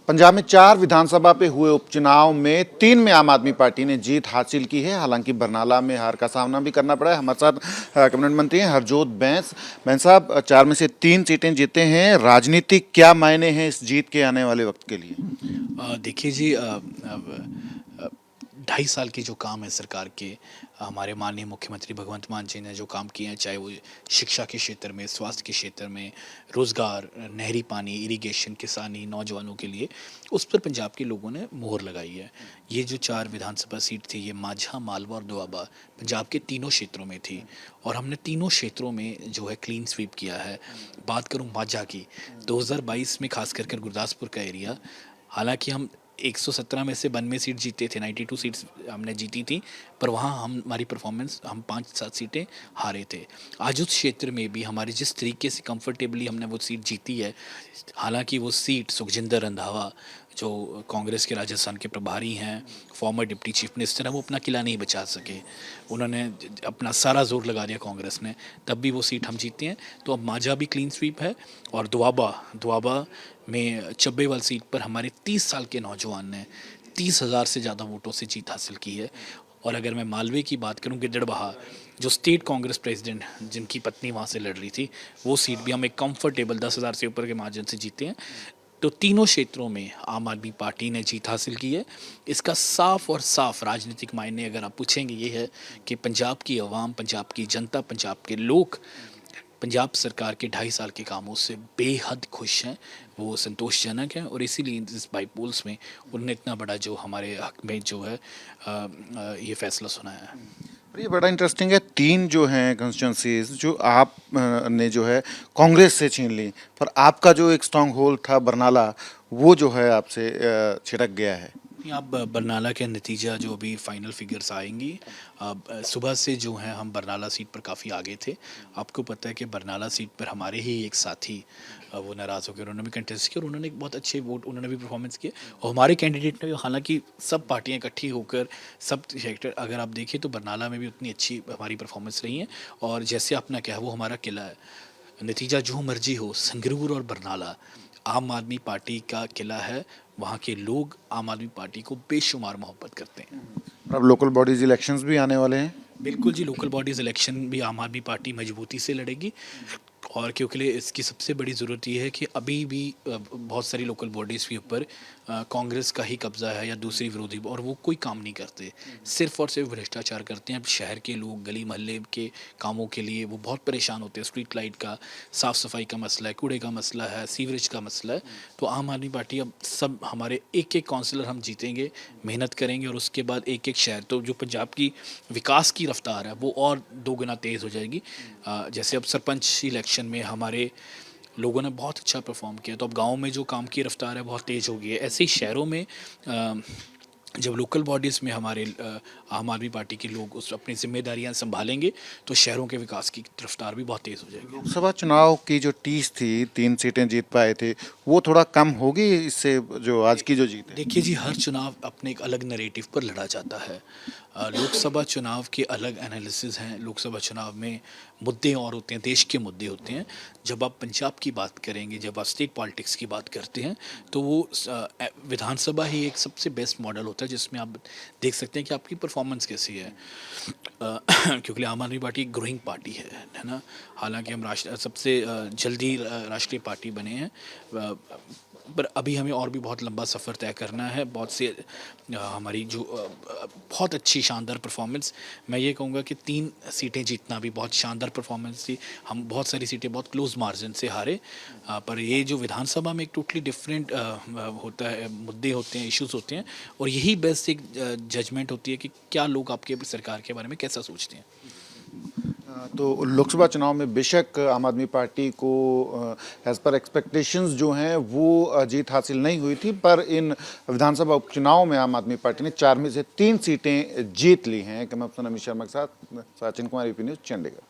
पंजाब में 4 विधानसभा पे हुए उपचुनाव में 3 में आम आदमी पार्टी ने जीत हासिल की है। हालांकि बरनाला में हार का सामना भी करना पड़ा है। हमारे साथ कैबिनेट मंत्री हैं हरजोत बैंस। बैंस साहब, 4 में से 3 सीटें जीते हैं। राजनीतिक क्या मायने हैं इस जीत के आने वाले वक्त के लिए? देखिए जी, 2.5 साल की जो काम है सरकार के, हमारे माननीय मुख्यमंत्री भगवंत मान जी ने जो काम किए हैं, चाहे वो शिक्षा के क्षेत्र में, स्वास्थ्य के क्षेत्र में, रोज़गार, नहरी पानी, इरिगेशन, किसानी, नौजवानों के लिए, उस पर पंजाब के लोगों ने मोहर लगाई है। ये जो 4 विधानसभा सीट थी, ये माझा, मालवा और दोआबा पंजाब के तीनों क्षेत्रों में थी और हमने तीनों क्षेत्रों में जो है क्लीन स्वीप किया है। बात करूँ माझा की, 2022 में खास कर गुरदासपुर का एरिया, हालांकि हम 117 में से 92 सीट जीते थे, 92 सीट्स हमने जीती थी, पर वहाँ हमारी परफॉर्मेंस, हम 5-7 सीटें हारे थे। आज उस क्षेत्र में भी हमारी जिस तरीके से कंफर्टेबली हमने वो सीट जीती है, हालांकि वो सीट सुखजिंदर रंधावा जो कांग्रेस के राजस्थान के प्रभारी हैं, फॉर्मर डिप्टी चीफ मिनिस्टर हैं, वो अपना किला नहीं बचा सके। उन्होंने अपना सारा जोर लगा दिया कांग्रेस ने, तब भी वो सीट हम जीते हैं। तो अब माझा भी क्लीन स्वीप है और दोआबा में चब्बेवाल सीट पर हमारे 30 साल के नौजवान ने 30,000 से ज़्यादा वोटों से जीत हासिल की है। और अगर मैं मालवे की बात करूं, गिद्दड़बाहा जो स्टेट कांग्रेस प्रेसिडेंट जिनकी पत्नी वहाँ से लड़ रही थी, वो सीट भी हम एक कंफर्टेबल 10,000 से ऊपर के मार्जिन से जीते हैं। तो तीनों क्षेत्रों में आम आदमी पार्टी ने जीत हासिल की है। इसका साफ और साफ राजनीतिक मायने अगर आप पूछेंगे, ये है कि पंजाब की आवाम, पंजाब की जनता, पंजाब के लोग पंजाब सरकार के 2.5 साल के कामों से बेहद खुश हैं, वो संतोषजनक हैं और इसीलिए इस बाई पोल्स में उन्होंने इतना बड़ा जो हमारे हक में जो है ये फैसला सुनाया है। और ये बड़ा इंटरेस्टिंग है, 3 जो हैं कंस्टिट्यूंसीज जो आप ने जो है कांग्रेस से छीन ली, पर आपका जो एक स्ट्रांग होल्ड था बरनाला, वो जो है आपसे छिटक गया है। अब बरनाला के नतीजा जो अभी फाइनल फिगर्स आएंगी, अब सुबह से जो है हम बरनाला सीट पर काफ़ी आगे थे। आपको पता है कि बरनाला सीट पर हमारे ही एक साथी वो नाराज़ हो गए, उन्होंने भी कंटेस्ट किया और उन्होंने एक बहुत अच्छे वोट, उन्होंने भी परफॉर्मेंस किए और हमारे कैंडिडेट ने, हालांकि सब पार्टियां इकट्ठी होकर सब सेक्टर अगर आप देखें तो बरनाला में भी उतनी अच्छी हमारी परफॉर्मेंस रही है। और जैसे आपने कहा, वो हमारा किला है, नतीजा जो मर्जी हो, संगरूर और बरनाला आम आदमी पार्टी का किला है। वहाँ के लोग आम आदमी पार्टी को बेशुमार मोहब्बत करते हैं। अब लोकल बॉडीज इलेक्शंस भी आने वाले हैं। बिल्कुल जी, लोकल बॉडीज़ इलेक्शन भी आम आदमी पार्टी मजबूती से लड़ेगी और क्योंकि लिए इसकी सबसे बड़ी ज़रूरत ये है कि अभी भी बहुत सारी लोकल बॉडीज़ के ऊपर कांग्रेस का ही कब्ज़ा है या दूसरी विरोधी, और वो कोई काम नहीं करते, सिर्फ और सिर्फ भ्रष्टाचार करते हैं। अब शहर के लोग गली मोहल्ले के कामों के लिए वो बहुत परेशान होते हैं। स्ट्रीट लाइट का, साफ़ सफाई का मसला है, कूड़े का मसला है, सीवरेज का मसला है। तो आम आदमी पार्टी अब सब हमारे एक एक काउंसलर हम जीतेंगे, मेहनत करेंगे और उसके बाद एक एक शहर, तो जो पंजाब की विकास की रफ्तार है वो और 2 गुना तेज़ हो जाएगी। जैसे अब सरपंच इलेक्शन में हमारे लोगों ने बहुत अच्छा परफॉर्म किया, तो अब गाँव में जो काम की रफ्तार है बहुत तेज़ हो गई है। ऐसे ही शहरों में जब लोकल बॉडीज़ में हमारे आम आदमी पार्टी के लोग उस अपनी जिम्मेदारियां संभालेंगे तो शहरों के विकास की रफ्तार भी बहुत तेज़ हो जाएगी। लोकसभा चुनाव की जो टीस थी, 3 सीटें जीत पाए थे, वो थोड़ा कम होगी इससे, जो आज की जो जीत है। देखिए जी, हर चुनाव अपने एक अलग नैरेटिव पर लड़ा जाता है। लोकसभा चुनाव के अलग एनालिसिस हैं। लोकसभा चुनाव में मुद्दे और होते हैं, देश के मुद्दे होते हैं। जब आप पंजाब की बात करेंगे, जब आप स्टेट पॉलिटिक्स की बात करते हैं, तो वो विधानसभा ही एक सबसे बेस्ट मॉडल होता है जिसमें आप देख सकते हैं कि आपकी परफॉर्मेंस कैसी है। क्योंकि आम आदमी पार्टी एक ग्रोइंग पार्टी है ना। हालांकि हम सबसे जल्दी राष्ट्रीय पार्टी बने हैं, पर अभी हमें और भी बहुत लंबा सफ़र तय करना है। बहुत से हमारी जो बहुत अच्छी शानदार परफॉर्मेंस, मैं ये कहूँगा कि 3 सीटें जीतना भी बहुत शानदार परफॉर्मेंस थी। हम बहुत सारी सीटें बहुत क्लोज मार्जिन से हारे, पर ये जो विधानसभा में एक टोटली डिफरेंट होता है, मुद्दे होते हैं, इश्यूज होते हैं और यही बेस्ट एक जजमेंट होती है कि क्या लोग आपके सरकार के बारे में कैसा सोचते हैं। तो लोकसभा चुनाव में बेशक आम आदमी पार्टी को एज पर एक्सपेक्टेशंस जो हैं वो जीत हासिल नहीं हुई थी, पर इन विधानसभा उपचुनाव में आम आदमी पार्टी ने 4 में से 3 सीटें जीत ली हैं। कैमरा पर्सन अमित शर्मा के साथ सचिन कुमार, यूपी न्यूज़, चंडीगढ़।